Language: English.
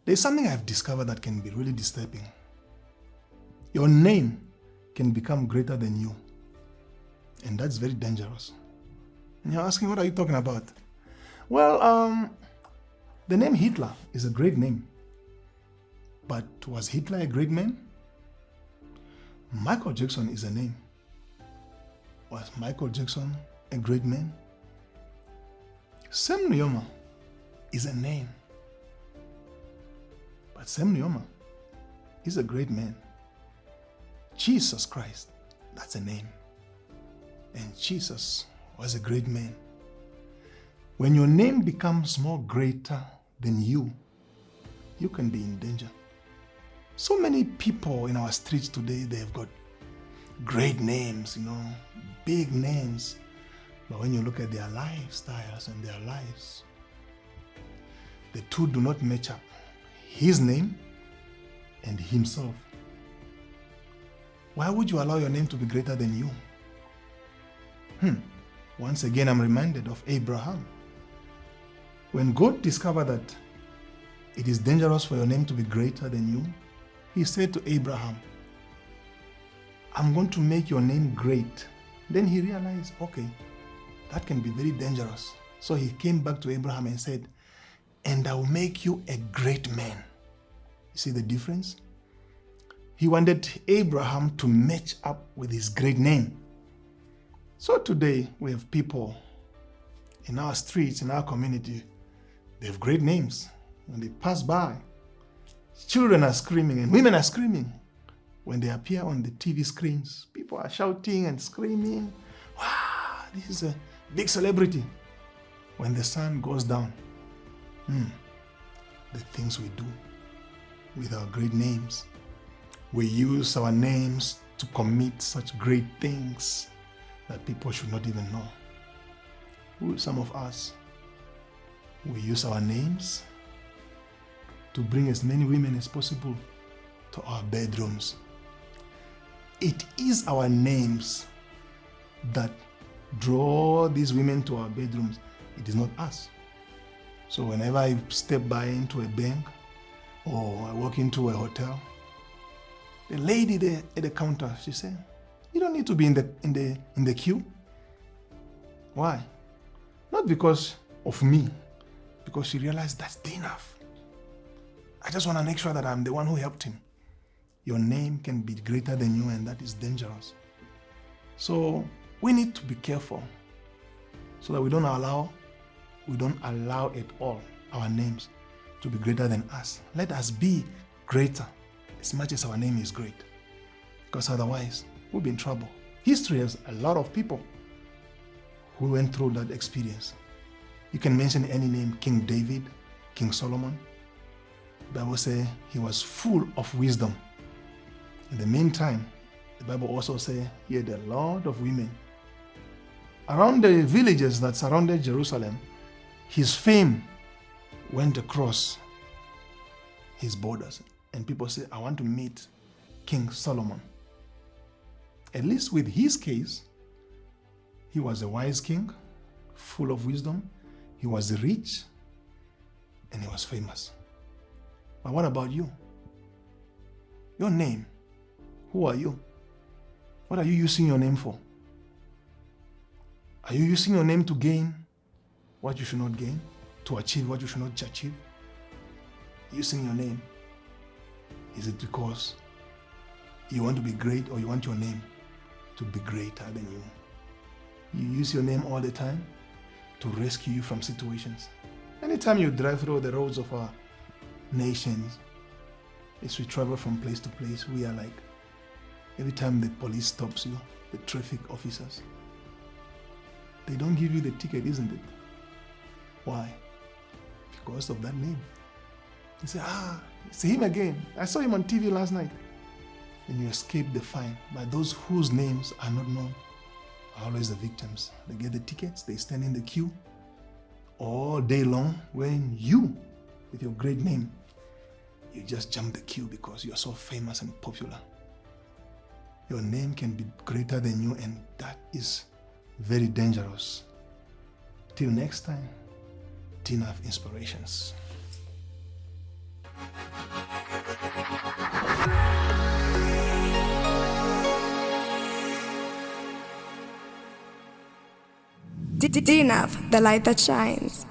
There's something I've discovered that can be really disturbing. Your name can become greater than you. And that's very dangerous. And you're asking, what are you talking about? Well, the name Hitler is a great name. But was Hitler a great man? Michael Jackson is a name. Was Michael Jackson a great man? Sam Nujoma is a name. But Sam Nujoma is a great man. Jesus Christ, that's a name. And Jesus was a great man. When your name becomes more greater than you can be in danger. So many people in our streets today, they've got great names, big names. But when you look at their lifestyles and their lives, the two do not match up. His name and himself. Why would you allow your name to be greater than you? Once again, I'm reminded of Abraham. When God discovered that it is dangerous for your name to be greater than you, he said to Abraham, I'm going to make your name great. Then he realized, okay, that can be very dangerous. So he came back to Abraham and said, and I will make you a great man. You see the difference? He wanted Abraham to match up with his great name. So today we have people in our streets, in our community, they have great names. When they pass by, children are screaming and women are screaming. When they appear on the TV screens, people are shouting and screaming. Wow, this is a big celebrity. When the sun goes down, the things we do with our great names. We use our names to commit such great things that people should not even know. Some of us, we use our names to bring as many women as possible to our bedrooms. It is our names that draw these women to our bedrooms. It is not us. So whenever I step by into a bank or I walk into a hotel, the lady there at the counter, she said, you don't need to be in the queue. Why? Not because of me, because she realized that's enough. I just want to make sure that I'm the one who helped him. Your name can be greater than you, and that is dangerous. So we need to be careful so that we don't allow at all our names to be greater than us. Let us be greater as much as our name is great, because otherwise we'll be in trouble. History has a lot of people who went through that experience. You can mention any name: King David, King Solomon. The Bible says he was full of wisdom. In the meantime, the Bible also says he had a lot of women. Around the villages that surrounded Jerusalem, his fame went across his borders. And people say, I want to meet King Solomon. At least with his case, he was a wise king, full of wisdom. He was rich, and he was famous. But what about you? Your name. Who are you? What are you using your name for? Are you using your name to gain what you should not gain? To achieve what you should not achieve? Using your name. Is it because you want to be great, or you want your name to be greater than you? You use your name all the time to rescue you from situations. Anytime you drive through the roads of our nations, as we travel from place to place, we are like, every time the police stops you, the traffic officers, they don't give you the ticket, isn't it? Why? Because of that name. You say, it's him again. I saw him on TV last night. And you escape the fine. But those whose names are not known are always the victims. They get the tickets, they stand in the queue all day long, when you, with your great name, you just jump the queue because you're so famous and popular. Your name can be greater than you, and that is very dangerous. Till next time, Tina of Inspirations. DNAV, the light that shines.